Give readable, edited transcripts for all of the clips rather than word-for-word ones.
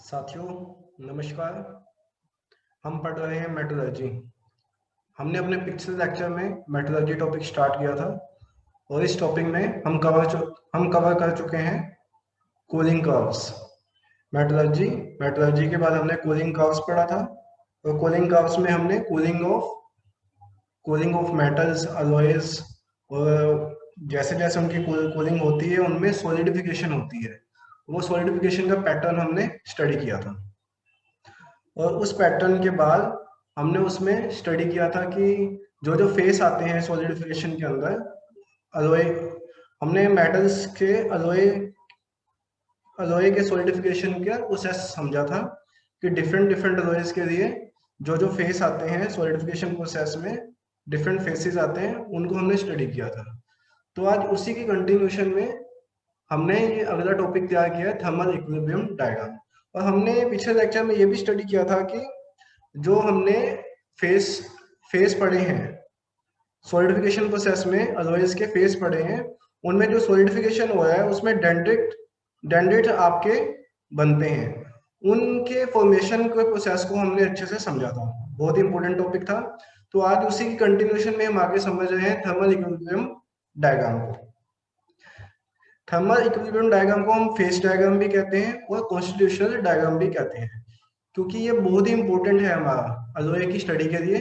साथियों नमस्कार। हम पढ़ रहे हैं मेट्रोलॉजी। हमने अपने पिछले लेक्चर में मेट्रोलॉजी टॉपिक स्टार्ट किया था और इस टॉपिक में हम कवर कर चुके हैं कूलिंग कर्व्स। मेट्रोलॉजी मेट्रोलॉजी के बाद हमने कूलिंग कर्व्स पढ़ा था और कूलिंग कर्व्स में हमने कूलिंग ऑफ मेटल्स अलॉयज और जैसे जैसे उनकी कूलिंग होती है उनमें सॉलिडिफिकेशन होती है। वो सॉलिडिफिकेशन का पैटर्न हमने स्टडी किया था और उस पैटर्न के बाद हमने उसमें स्टडी किया था कि जो जो फेस आते हैं सॉलिडिफिकेशन के अंदर अलॉय, हमने मेटल्स के अलॉय अलॉय के सॉलिडिफिकेशन का प्रोसेस समझा था कि डिफरेंट डिफरेंट अलॉयज के लिए जो जो फेस आते हैं सॉलिडिफिकेशन प्रोसेस में, डिफरेंट फेसेस आते हैं, उनको हमने स्टडी किया था। तो आज उसी की कंटिन्यूशन में हमने ये अगला टॉपिक तैयार किया है थर्मल इक्विलिब्रियम डायग्राम। और हमने पिछले लेक्चर में ये भी स्टडी किया था कि जो हमने फेस फेस पढ़े हैं सॉलिडिफिकेशन प्रोसेस में, अलॉयज के फेस पढ़े हैं, उनमें जो सॉलिडिफिकेशन हो रहा है उसमें डेंड्रिट आपके बनते हैं। उनके फॉर्मेशन के प्रोसेस को हमने अच्छे से समझा था, बहुत ही इंपॉर्टेंट टॉपिक था। तो आज उसी की कंटिन्यूशन में हम आगे समझ रहे हैं थर्मल इक्विलिब्रियम डायग्राम को। थर्मल इक्विलिब्रियम डायग्राम को हम फेस डायग्राम भी कहते हैं और कॉन्स्टिट्यूशनल डायग्राम भी कहते हैं, क्योंकि ये बहुत ही इंपॉर्टेंट है हमारा अलॉय की स्टडी के लिए।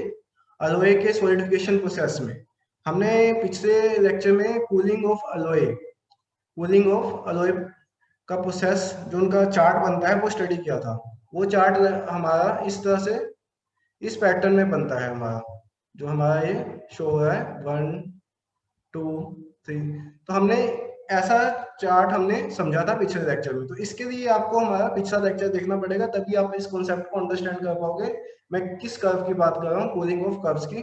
अलॉय के सॉलिडिफिकेशन प्रोसेस में हमने पिछले लेक्चर में कूलिंग ऑफ अलॉय का प्रोसेस, जो उनका चार्ट बनता है, वो स्टडी किया था। वो चार्ट हमारा इस तरह से इस पैटर्न में बनता है हमारा, जो हमारा ये शो हो रहा है 1 2 3। तो हमने ऐसा चार्ट हमने समझा था पिछले लेक्चर में। तो इसके लिए आपको हमारा पिछला लेक्चर देखना पड़ेगा, तभी आप इस कॉन्सेप्ट को अंडरस्टैंड कर पाओगे। मैं किस कर्व की बात कर रहा हूँ, कूलिंग ऑफ कर्व्स की,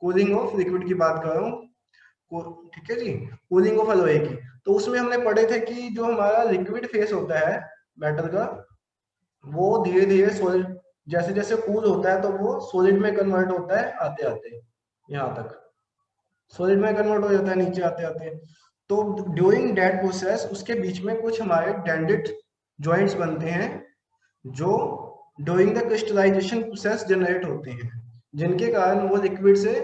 कूलिंग ऑफ लिक्विड की बात कर रहा हूँ, ठीक है जी, कूलिंग ऑफ अलॉय की। तो उसमें हमने पढ़े थे कि जो हमारा लिक्विड फेस होता है मेटल का, वो धीरे धीरे सॉलिड, जैसे जैसे कूल होता है तो वो सॉलिड में कन्वर्ट होता है आते आते, यहाँ तक सॉलिड में कन्वर्ट हो जाता है नीचे आते आते। तो ड्यूरिंग दैट प्रोसेस उसके बीच में कुछ हमारे डेंडिट जॉइंट्स बनते हैं, जो during the crystallisation process generate होते हैं, जिनके कारण वो लिक्विड से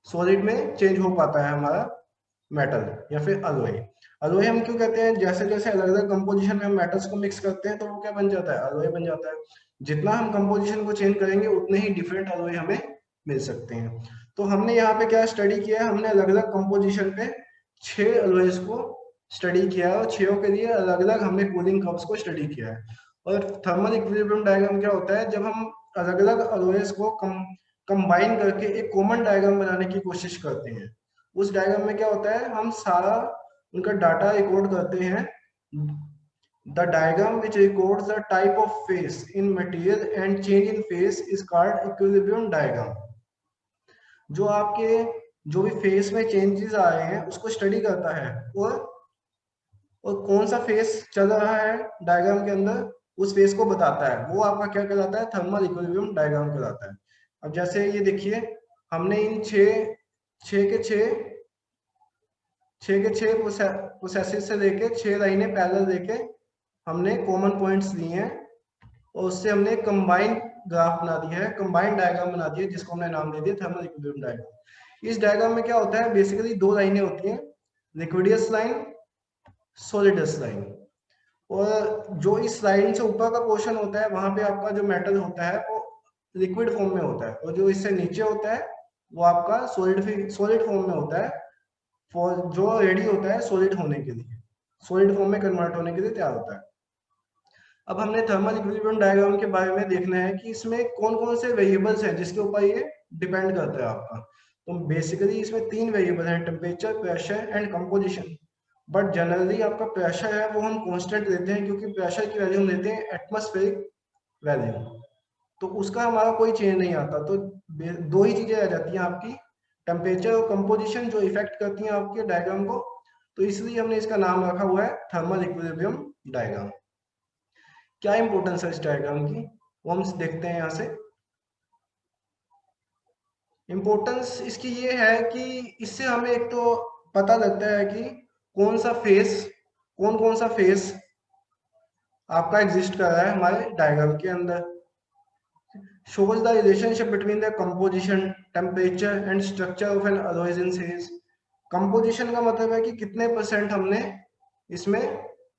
सॉलिड में चेंज हो पाता है हमारा मेटल या फिर अलॉय। अलॉय हम क्यों कहते हैं, जैसे जैसे अलग अलग कंपोजिशन में हम मेटल्स को मिक्स करते हैं तो वो क्या बन जाता है, अलॉय बन जाता है। जितना हम कंपोजिशन को चेंज करेंगे उतने ही डिफरेंट अलॉय हमें मिल सकते हैं। तो हमने यहाँ पे क्या स्टडी किया है, हमने अलग अलग कंपोजिशन पे 6 अलॉयज को स्टडी किया है और 6 के लिए अलग अलग हमने कूलिंग कर्व्स को स्टडी किया है। और थर्मल इक्विलिब्रियम डायग्राम क्या होता है, जब हम अलग अलग अलॉयज को कंबाइन करके एक कॉमन डायग्राम बनाने की कोशिश करते हैं। उस डायग्राम में क्या होता है, हम सारा उनका डाटा रिकॉर्ड करते हैं। The diagram which records the type of phase in material and change in phase is called equilibrium diagram। जो आपके जो भी फेस में चेंजेस आ रहे हैं उसको स्टडी करता है, और कौन सा फेस चल रहा है डायग्राम के अंदर उस फेस को बताता है, वो आपका क्या कहलाता है, थर्मल इक्विलिब्रियम डायग्राम कहलाता है। अब जैसे ये देखिए, हमने इन छः के छः प्रोसेसेस से लेके 6 लाइनें पैरेलल लेके हमने कॉमन पॉइंट्स लिए हैं और उससे हमने कंबाइंड ग्राफ बना दिया है, कंबाइंड डायग्राम बना दिया है, जिसको हमने नाम दे दिया थर्मल इक्विलिब्रियम डायग्राम। इस डायग्राम में क्या होता है, बेसिकली 2 लाइनें होती हैं, लिक्विडियस लाइन, सॉलिडस लाइन। और जो इस लाइन से ऊपर का पोर्शन होता है वहां पे आपका जो मेटल होता है वो लिक्विड फॉर्म में होता है, और जो इससे नीचे होता है वो आपका सॉलिड फॉर्म में होता है, जो रेडी होता है सॉलिड होने के लिए, सॉलिड फॉर्म में कन्वर्ट होने के लिए तैयार होता है। अब हमने थर्मल इक्विलिब्रियम डायग्राम के बारे में देखना है कि इसमें कौन कौन से वेरिएबल्स हैं जिसके ऊपर ये डिपेंड करता है आपका। तो बेसिकली इसमें 3 वेरिएबल हैं, temperature, pressure and composition. But generally आपका प्रेशर है वो हम कांस्टेंट लेते हैं, क्योंकि प्रेशर की वैल्यू हम लेते हैं एटमॉस्फेरिक वैल्यू, तो उसका हमारा कोई चेंज नहीं आता। तो 2 ही चीजें रह जाती हैं आपकी, टेम्परेचर और कंपोजिशन, जो इफेक्ट करती हैं आपके डायग्राम को। तो इसलिए हमने इसका नाम रखा हुआ है थर्मल इक्विलिब्रियम डायग्राम। क्या इंपॉर्टेंस है इस डायग्राम की, वो हम देखते हैं यहाँ से। इंपॉर्टेंस इसकी ये है कि इससे हमें एक तो पता लगता है कि कौन सा फेस आपका एग्जिस्ट कर रहा है हमारे डायग्राम के अंदर। shows the relationship between the composition, temperature and structure of an alloy in series। Composition का मतलब है कि कितने परसेंट हमने इसमें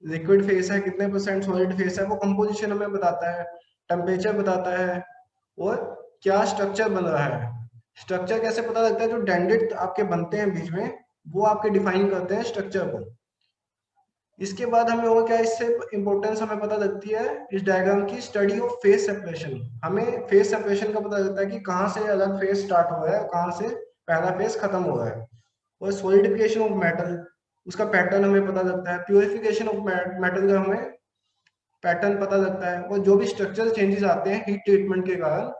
लिक्विड फेस है, कितने परसेंट सॉलिड फेस है, वो कंपोजिशन हमें बताता है। टेम्परेचर बताता है और क्या स्ट्रक्चर बन रहा है। स्ट्रक्चर कैसे पता लगता है? जो डेंडेड आपके बनते हैं बीच में, वो आपके डिफाइन करते हैं स्ट्रक्चर को। इसके बाद हमें और क्या इससे इंपॉर्टेंस हमें पता लगती है इस डायग्राम की? Study of face separation. हमें फेस सेपरेशन का पता लगता है कि कहाँ से अलग फेस स्टार्ट हो रहा है और कहाँ से पहला फेस खत्म हो रहा है। और सॉलिडिफिकेशन ऑफ मेटल, उसका पैटर्न हमें पता लगता है। प्यूरिफिकेशन ऑफ मेटल का हमें पैटर्न पता लगता है। और जो भी स्ट्रक्चरल चेंजेस आते हैं हीट ट्रीटमेंट के कारण,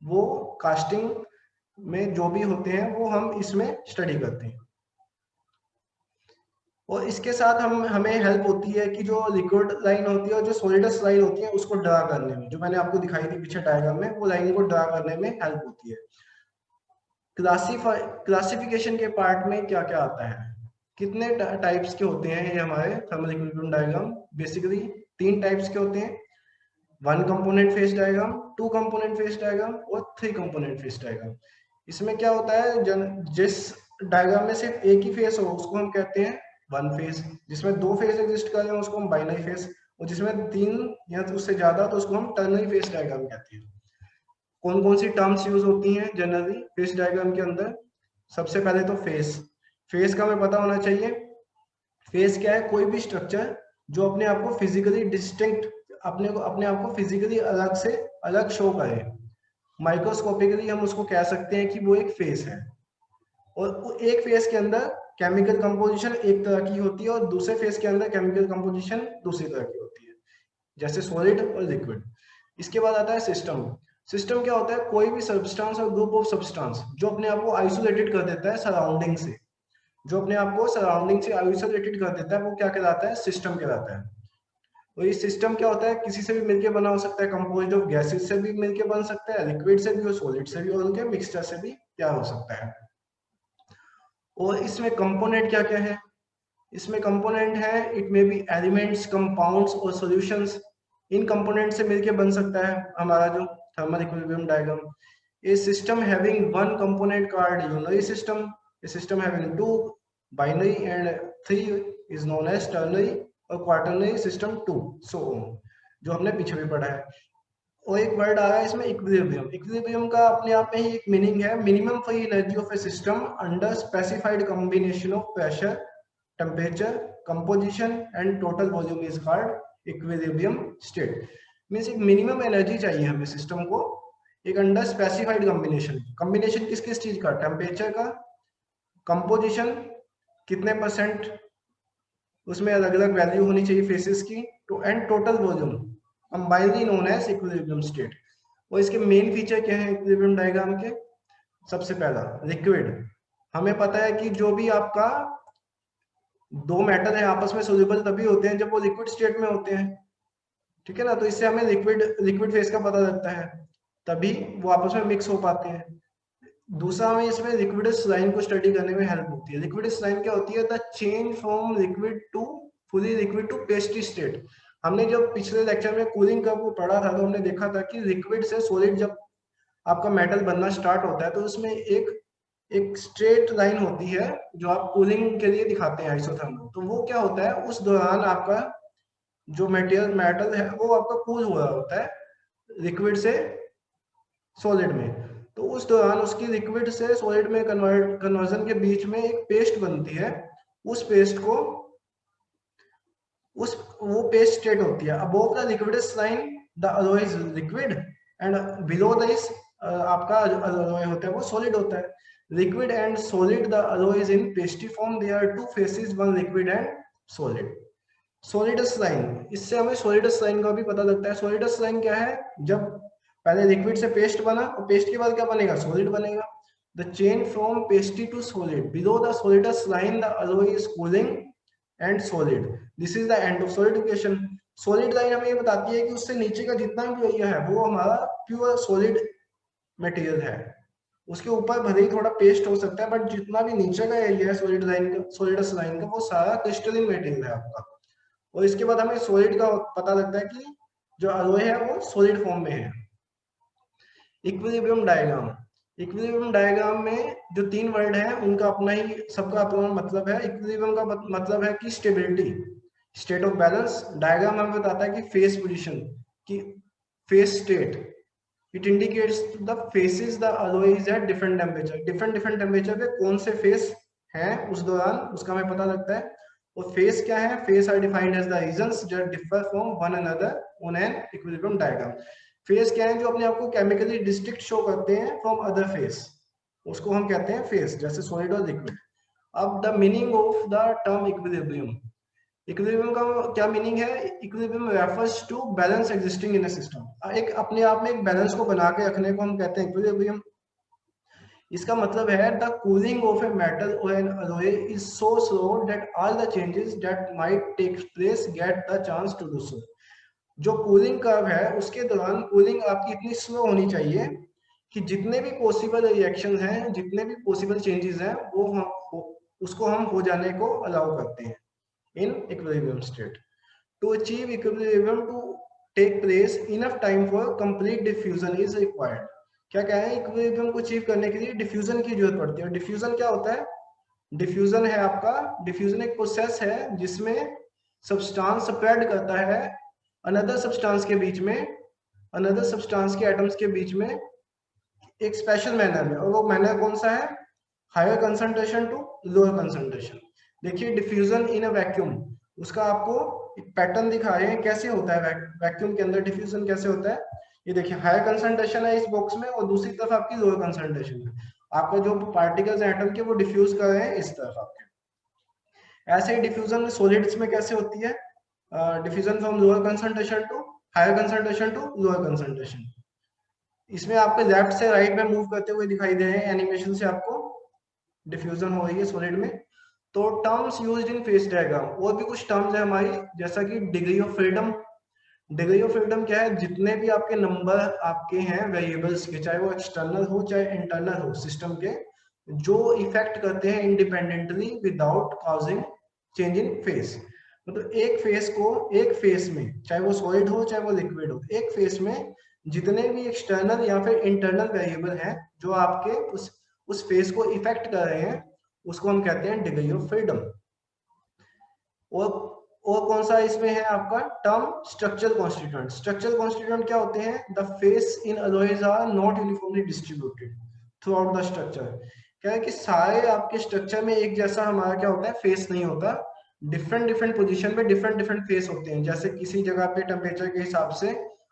वो कास्टिंग में जो भी होते हैं वो हम इसमें स्टडी करते हैं। और इसके साथ हमें हेल्प होती है कि जो लिक्विड लाइन होती है और जो सॉलिडस लाइन होती है उसको ड्रा करने में, जो मैंने आपको दिखाई थी पीछे डायग्राम में, वो लाइन को ड्रा करने में हेल्प होती है। क्लासिफिकेशन के पार्ट में क्या क्या आता है, कितने टाइप्स के होते हैं ये हमारे thermal equilibrium diagram? Basically 3 types के होते हैं। 1 component phase diagram, 2 component phase diagram और 3 कंपोनेंट फेस डायग्राम। इसमें क्या होता है, जिस डायग्राम में सिर्फ एक ही फेस हो उसको हम कहते हैं वन फेस। जिसमें 2 फेस एग्जिस्ट कर रहे हैं उसको हम बाइनरी फेस। और जिसमें 3 या उससे ज्यादा तो उसको हम टर्नरी फेस डायग्राम कहते हैं। कौन कौन सी टर्म्स यूज होती हैं जनरली फेस डायग्राम के अंदर? सबसे पहले तो फेस। फेस का हमें पता होना चाहिए। फेस क्या है? कोई भी स्ट्रक्चर जो अपने आप को फिजिकली डिस्टिंक्ट, अपने आप को फिजिकली अलग से अलग शो करे। माइक्रोस्कोपिकली हम उसको कह सकते हैं कि वो एक फेस है। और एक फेस के अंदर केमिकल कंपोजिशन एक तरह की होती है और दूसरे फेस के अंदर केमिकल कंपोजिशन दूसरी तरह की होती है, जैसे सॉलिड और लिक्विड। इसके बाद आता है सिस्टम। सिस्टम क्या होता है? कोई भी सब्सटेंस और ग्रुप ऑफ सब्सटेंस जो अपने आप को आइसोलेटेड कर देता है सराउंडिंग से, जो अपने आप को सराउंडिंग से आइसोलेटेड कर देता है, वो क्या कहलाता है? सिस्टम कहलाता है। तो ये सिस्टम क्या होता है? किसी से भी मिलकर बना हो सकता है, कंपोज्ड ऑफ गैसेस से भी मिलकर बन सकता है, लिक्विड से भी और सॉलिड से भी, और उनके मिक्सचर से भी तैयार हो सकता है। और इसमें कंपोनेंट क्या क्या है? इसमें कंपोनेंट है, it may be elements, compounds और सॉल्यूशंस। इन कंपोनेंट से मिलके बन सकता है हमारा जो thermal equilibrium diagram. A system having one component called unary system, a system having 2 binary and 3 is known as ternary और क्वार्टरनरी सिस्टम 2, सो जो हमने पीछे भी पढ़ा है। और एक वर्ड आ रहा है इसमें, इक्विलिब्रियम। इक्विलिब्रियम का अपने आप में ही एक मीनिंग है, minimum free energy of A system under specified combination of pressure, temperature, composition and total volume is called equilibrium state. Means एक मिनिमम एनर्जी चाहिए हमें सिस्टम को, एक अंडर स्पेसिफाइड कॉम्बिनेशन। कॉम्बिनेशन किस किस चीज का? टेम्परेचर का, कंपोजिशन कितने परसेंट उसमें अलग अलग वैल्यू होनी चाहिए फेसेस की, तो and total volume, combinedly known as equilibrium state. और इसके मेन फीचर क्या है इक्विलिब्रियम डायग्राम के? सबसे पहला लिक्विड। हमें पता है कि जो भी आपका 2 मेटल है आपस में सोल्यूबल तभी होते हैं जब वो लिक्विड स्टेट में होते हैं, ठीक है ना? तो इससे हमें लिक्विड लिक्विड फेस का पता लगता है, तभी वो आपस में मिक्स हो पाते हैं। दूसरा, हमें इसमें लिक्विडस लाइन को स्टडी करने में हेल्प होती है। लिक्विडस लाइन क्या होती है? The change from liquid to fully liquid to pasty state. हमने जब पिछले लेक्चर में कूलिंग का वो पढ़ा था तो हमने देखा था कि लिक्विड से सॉलिड जब आपका मेटल बनना स्टार्ट होता है तो उसमें एक एक स्ट्रेट लाइन होती है जो आप कूलिंग के लिए दिखाते हैं आइसोथर्मल। तो वो क्या होता है, उस दौरान आपका जो मटेरियल मेटल है वो आपका कूल हो रहा होता है लिक्विड से सॉलिड में। तो उस दौरान उसकी लिक्विड से सॉलिड में कन्वर्जन के बीच में एक पेस्ट बनती है। उस पेस्ट को उस वो पेस्ट स्टेट होती है। Above the liquidus line the alloy is liquid and below this आपका अलॉय होता है वो सॉलिड होता है। Liquid and solid, the alloy is in pasty form, there are 2 phases, one liquid and solid. Solidus line, इससे हमें solids line का भी पता लगता है। सॉलिडस लाइन क्या है? जब पहले लिक्विड से पेस्ट बना और पेस्ट के बाद क्या बनेगा? सॉलिड बनेगा। The change from pasty to solid, below the solidus line the alloy is cooling and solid, this is the end of solidification. Solid line हमें ये बताती है कि उससे नीचे का जितना भी एरिया है वो हमारा प्योर सॉलिड मटेरियल है। उसके ऊपर भले ही थोड़ा पेस्ट हो सकता है, बट जितना भी नीचे का एरिया है सॉलिड लाइन का, सॉलिडस लाइन का, वो सारा क्रिस्टलिन मटेरियल है आपका। और इसके बाद हमें सॉलिड का पता लगता है कि जो अलॉय है वो सॉलिड फॉर्म में है। इक्विलिब्रियम डायग्राम, इक्विलिब्रियम डायग्राम में जो 3 वर्ड है उनका अपना ही सबका अपना मतलब है। इक्विलिब्रियम का मतलब है कि stability, state of balance. Diagram हमें बताता है कि फेस पोजीशन, कि face state. It indicates the faces the alloy is at different temperature, different different temperature पे कौन से फेस हैं उस दौरान, उसका हमें पता लगता है। और फेस क्या है, phase are defined as the regions that differ from one another on an equilibrium diagram. Phase क्या है, जो अपने आप को केमिकली डिस्टिंक्ट शो करते हैं फ्रॉम अदर फेस, उसको हम कहते हैं फेस, जैसे सॉलिड और लिक्विड। अब the meaning of the term equilibrium, equilibrium का क्या मीनिंग है? Equilibrium refers to balance existing in a system. एक अपने आप में एक बैलेंस को बना के रखने को हम कहते हैं इक्विलिब्रियम। इसका मतलब है the cooling of a metal और an alloy is so slow that all the changes that might take place get the chance to do so. जो कूलिंग कर्व है उसके दौरान कूलिंग आपकी इतनी स्लो होनी चाहिए कि जितने भी पॉसिबल रिएक्शन हैं, जितने भी पॉसिबल चेंजेस हैं, उसको हम हो जाने को अलाउ करते हैं in equilibrium state. To achieve equilibrium to take place enough time for complete diffusion is required. क्या क्या है, इक्विलिब्रियम को अचीव करने के लिए डिफ्यूजन की जरूरत पड़ती है। डिफ्यूजन क्या होता है? डिफ्यूजन है आपका, डिफ्यूजन एक प्रोसेस है जिसमें सब्सटेंस स्प्रेड करता है अनदर सब्सटेंस के बीच में, अनदर सब्सटेंस के एटम्स के बीच में एक स्पेशल मैनर में। और वो मैनर कौन सा है? Higher concentration to lower concentration. देखिए डिफ्यूजन इन अ वैक्यूम, उसका आपको एक पैटर्न दिखा रहे हैं कैसे होता है वैक्यूम के अंदर डिफ्यूजन कैसे होता है। ये देखिए हायर कंसंट्रेशन है इस बॉक्स में और दूसरी तरफ आपकी लोअर कंसंट्रेशन है। आपका जो पार्टिकल्स एटम के वो डिफ्यूज कर रहे हैं इस तरफ आपके। ऐसे ही डिफ्यूजन सॉलिड्स में कैसे होती है? Diffusion from lower concentration to higher concentration to lower concentration. इसमें आपके लेफ्ट से राइट में मूव करते हुए दिखाई दे रहे हैं एनिमेशन से आपको डिफ्यूजन हो रही है सॉलिड में। तो terms used in phase diagram, और भी कुछ टर्म्स है हमारी, जैसा कि degree of freedom. Degree of freedom क्या है? जितने भी आपके नंबर आपके हैं वेरिएबल्स के, चाहे वो एक्सटर्नल हो चाहे इंटरनल हो सिस्टम के, जो इफेक्ट करते हैं independently without causing change in face. मतलब एक फेस को, एक फेस में चाहे वो सॉलिड हो चाहे वो लिक्विड हो, एक फेस में जितने भी एक्सटर्नल या फिर इंटरनल वेरिएबल हैं जो आपके उस फेस को इफेक्ट कर रहे हैं, उसको हम कहते हैं डिग्री ऑफ फ्रीडम। और और कौन सा इसमें है आपका term? Structural constituent. Structural constituent क्या होते हैं? The phase in alloys are not uniformly distributed throughout the structure. क्या है कि सारे आपके स्ट्रक्चर में एक जैसा हमारा क्या होता है, फेस नहीं होता। डिफरेंट डिफरेंट पोजीशन पे डिफरेंट डिफरेंट फेस होते हैं। जैसे किसी जगह पे टेम्परेचर के हिसाब से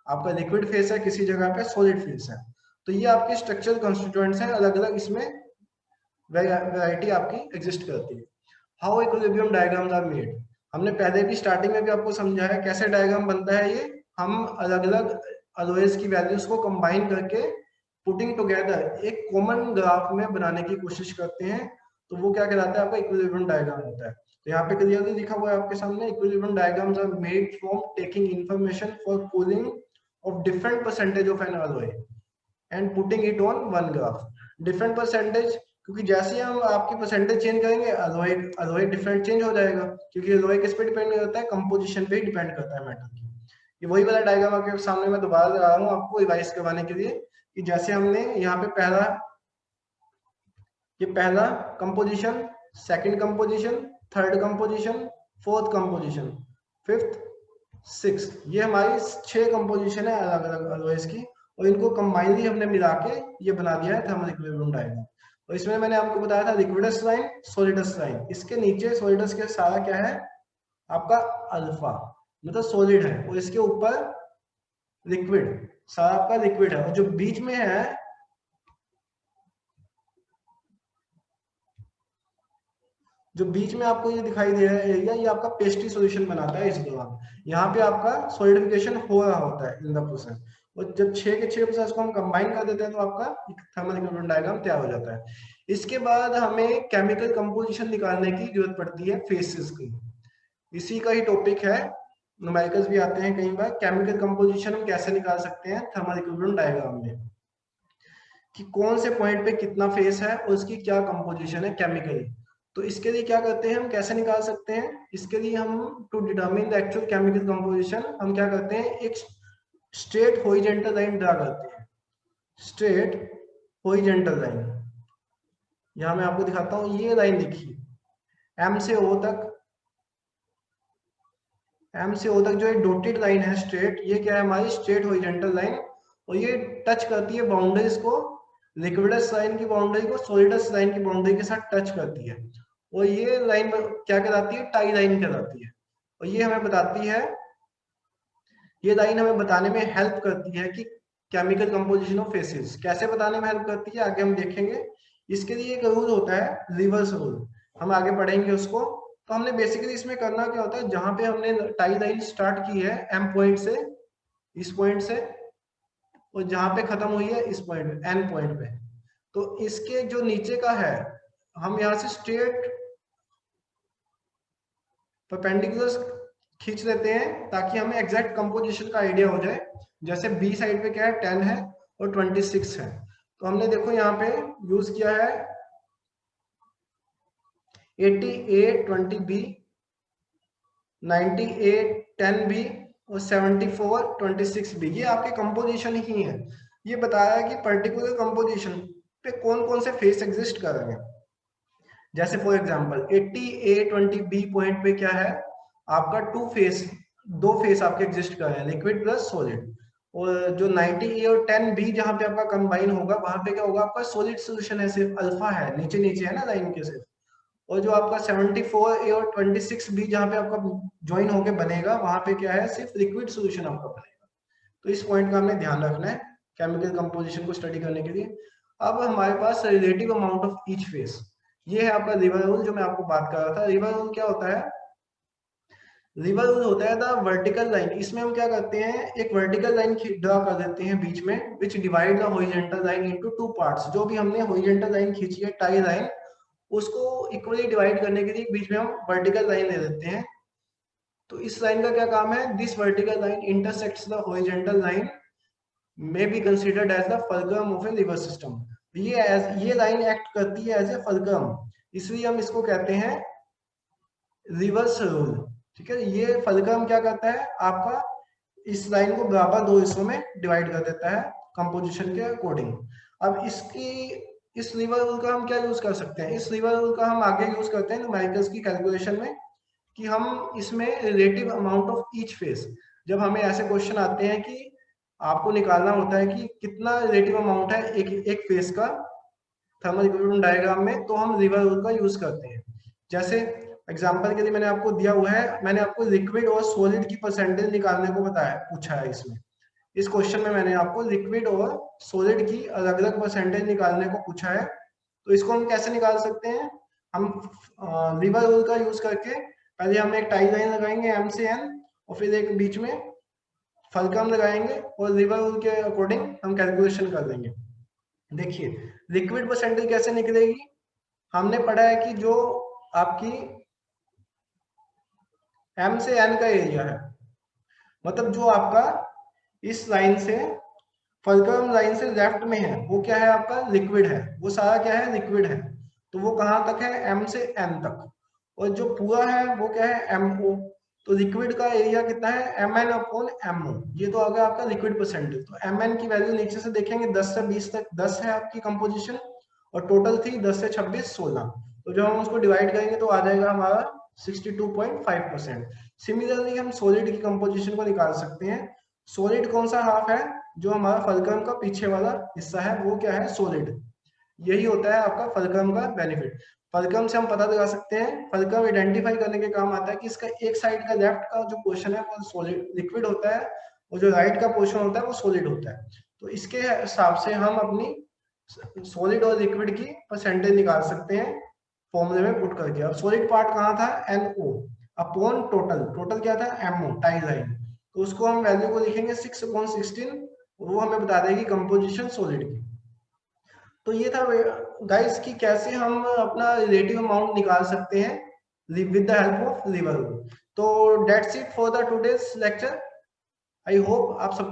आपका लिक्विड फेस है, किसी जगह पे सॉलिड फेस है। तो ये आपके स्ट्रक्चरल कॉन्स्टिट्यूएंट्स हैं, अलग अलग इसमें वैरायटी आपकी एग्जिस्ट करती है। How equilibrium diagrams are made, हमने पहले भी स्टार्टिंग में भी आपको समझाया कैसे डायग्राम बनता है। ये हम अलग अलग अलॉयज की वैल्यूज को कंबाइन करके पुटिंग टुगेदर एक कॉमन ग्राफ में बनाने की कोशिश करते हैं। तो वो क्या कहलाता है? आपका इक्विलिब्रियम डायग्राम होता है। तो यहाँ पे क्लियरली लिखा हुआ है आपके सामने, equilibrium diagrams are made from taking information for cooling of different percentage of an alloy and putting it on one graph. Different percentage, क्योंकि जैसे ही हम आपकी परसेंटेज चेंज करेंगे अलॉय अलॉय डिफरेंट चेंज हो जाएगा, क्योंकि अलॉय किस पे डिपेंड करता है? कंपोजिशन पे डिपेंड करता है मेटल की। ये वही वाला डायग्राम आपके सामने मैं दोबारा लगा रहा हूँ आपको रिवाइज करवाने के लिए, कि जैसे हमने यहाँ पे पहला composition, second composition, third composition, fourth composition, fifth, six, ये हमारी 6 कंपोजिशन है अलग अलग अलॉयज की, और इनको कंबाइनली हमने मिला के ये बना दिया है थर्मल इक्विलिब्रियम डायग्राम। और इसमें मैंने आपको बताया था लिक्विडस लाइन, सॉलिडस लाइन। इसके नीचे सॉलिडस के सारा क्या है आपका? अल्फा, मतलब सॉलिड है, और इसके ऊपर लिक्विड, सारा आपका लिक्विड है। और जो बीच में है, जो बीच में आपको ये दिखाई दे रहा है एरिया, ये आपका पेस्ट्री सॉल्यूशन बनाता है इस दौरान। यहाँ पे आपका सॉलिडिफिकेशन हो रहा होता है इन द प्रोसेस। और जब 6 के 6 प्रोसेस को हम कंबाइन कर देते हैं तो आपका थर्मल इक्विलिब्रियम डायग्राम तैयार हो जाता है। इसके बाद हमें केमिकल कंपोजिशन निकालने की जरूरत पड़ती है फेसेस की। इसी का ही टॉपिक है, न्यूमेरिकल्स भी आते हैं कई बार। केमिकल कंपोजिशन हम कैसे निकाल सकते हैं थर्मल इक्विलिब्रियम डायग्राम में, कि कौन से पॉइंट पे कितना फेस है और उसकी क्या कंपोजिशन है केमिकली। तो इसके लिए क्या करते हैं, हम कैसे निकाल सकते हैं, इसके लिए हम to determine the actual chemical composition हम क्या करते हैं, एक स्ट्रेट हॉरिजॉन्टल लाइन ड्रा करते हैं, स्ट्रेट हॉरिजॉन्टल लाइन। यहां मैं आपको दिखाता हूं, ये लाइन देखिए, एम से ओ तक, एम से ओ तक जो एक डॉटेड लाइन है स्ट्रेट, ये क्या है हमारी स्ट्रेट हॉरिजॉन्टल लाइन, और ये टच करती है बाउंड्रीज को, लिक्विडस लाइन की बाउंड्री को सॉलिडस लाइन की बाउंड्री के साथ टच करती है, और ये लाइन क्या कहलाती है, टाई लाइन कहलाती है। और ये हमें बताती है, ये लाइन हमें बताने में हेल्प करती है कि केमिकल कंपोजिशन ऑफ फेसेस कैसे बताने में हेल्प करती है, आगे हम देखेंगे। इसके लिए एक रूल होता है रिवर्स रूल, हम आगे पढ़ेंगे उसको। तो हमने बेसिकली इसमें करना क्या होता है, जहां पे हमने टाई लाइन स्टार्ट की है एम पॉइंट से, इस पॉइंट से, और जहां पे खत्म हुई है इस पॉइंट एन पॉइंट पे, तो इसके जो नीचे का है, हम यहाँ से स्ट्रेट परपेंडिकुलर खींच लेते हैं ताकि हमें एग्जैक्ट कंपोजिशन का आइडिया हो जाए। जैसे बी साइड पे क्या है, 10 है और 26 है, तो हमने देखो यहाँ पे यूज किया है 88 20 बी, 98 10 बी और 74 26 बी, ये आपके कंपोजिशन ही है। ये बताया है कि पर्टिकुलर कंपोजिशन पे कौन कौन से फेस एग्जिस्ट कर रहे हैं। जैसे for example 80 A 20 B point पे क्या है आपका, दो फेस आपके एग्जिस्ट कर रहे हैं, लिक्विड प्लस सॉलिड। और जो 90 A और 10 B जहां पे आपका कंबाइन होगा, वहां पे क्या होगा, आपका सॉलिड सोल्यूशन है, सिर्फ अल्फा है, नीचे नीचे है ना लाइन के सिर्फ। और जो आपका 74 A और 26 B जहां पे आपका ज्वाइन होके बनेगा, वहां पे क्या है, सिर्फ लिक्विड सोल्यूशन आपका बनेगा। तो इस पॉइंट का हमें ध्यान रखना है केमिकल कंपोजिशन को स्टडी करने के लिए। अब हमारे पास relative amount of each phase, ये है आपका रिवर रूल, जो मैं आपको बात कर रहा था। रिवर रूल क्या होता है, रिवर रूल होता है द वर्टिकल लाइन, इसमें हम क्या करते हैं, एक वर्टिकल लाइन ड्रा कर देते हैं बीच में, विच divide the horizontal line into two parts. जो भी हमने हॉरिजॉन्टल लाइन खींची है, टाई लाइन, उसको इक्वली डिवाइड करने के लिए बीच में हम वर्टिकल लाइन ले लेते हैं। तो इस लाइन का क्या काम है, this vertical line intersects the horizontal line may be considered as the fulcrum of a lever system. ये लाइन एक्ट करती है एज ए फल्क्रम, इसलिए हम इसको कहते हैं रिवर्स रूल। ठीक है, ये फल्क्रम क्या करता है आपका, इस लाइन को बराबर दो हिस्सों में डिवाइड कर देता है कंपोजिशन के अकॉर्डिंग। अब इस रिवर रूल का हम क्या यूज कर सकते हैं, इस रिवर रूल का हम आगे यूज करते हैं न्यूमेरिकल्स की कैलकुलेशन में, कि हम इसमें relative amount of each face, जब हमें ऐसे क्वेश्चन आते हैं कि आपको निकालना होता है कि कितना रिलेटिव अमाउंट है एक फेस का थर्मल इक्विलिब्रियम डायग्राम में, तो हम रिवर रूल का यूज करते हैं। जैसे एग्जांपल के लिए मैंने आपको दिया हुआ है, मैंने आपको लिक्विड और सॉलिड की परसेंटेज निकालने को बताया, पूछा है इसमें, इस क्वेश्चन में मैंने आपको लिक्विड और सॉलिड की अलग अलग परसेंटेज निकालने को पूछा है। तो इसको हम कैसे निकाल सकते हैं, हम रिवर रूल का यूज करके पहले हम एक टाई लाइन लगाएंगे एम से एन, और फिर एक बीच में फलक्रम लगाएंगे, और रिवर रूल के अकॉर्डिंग हम कैलकुलेशन कर देंगे। देखिए लिक्विड परसेंटेज कैसे निकलेगी, हमने पढ़ा है कि जो आपकी एम से एन का एरिया है, मतलब जो आपका इस लाइन से फलक्रम लाइन से लेफ्ट में है, वो क्या है आपका लिक्विड है, वो सारा क्या है लिक्विड है, तो वो कहां तक है, एम से एन तक। और जो पूरा है वो क्या है, एम ओ, तो लिक्विड का एरिया कितना है, M N upon M O, ये तो आ गया आपका लिक्विड परसेंटेज। तो एम एन की वैल्यू नीचे से देखेंगे 10 से 20 तक, 10 है आपकी कंपोजिशन, और टोटल थी 10 से 26 16, तो जब हम उसको डिवाइड करेंगे तो आ जाएगा हमारा 62.5%। सिमिलरली हम सॉलिड की कंपोजिशन को निकाल सकते हैं। सॉलिड कौन सा हाफ है, जो हमारा फलक्रम का पीछे वाला हिस्सा है, वो क्या है, सॉलिड। यही होता है आपका फलक्रम का बेनिफिट। फलक्रम से हम पता लगा सकते हैं, फलक्रम आइडेंटिफाई करने के काम आता है कि इसका एक साइड का लेफ्ट का जो पोर्शन है वो सॉलिड लिक्विड होता है, और जो राइट का पोर्शन होता है वो सॉलिड होता है। तो इसके हिसाब से हम अपनी सॉलिड और लिक्विड की परसेंटेज निकाल सकते हैं फॉर्मूले में पुट करके। अब सॉलिड पार्ट कहाँ था, NO अपॉन टोटल, टोटल क्या था, MO टाई लाइन, तो उसको हम वैल्यू को लिखेंगे 6/16, वो हमें बता देगी कंपोजिशन सॉलिड की। तो ये था गाइस कि कैसे हम अपना रिलेटिव अमाउंट निकाल सकते हैं with the help of lever rule. तो that's it for the today's lecture. I hope आप सबको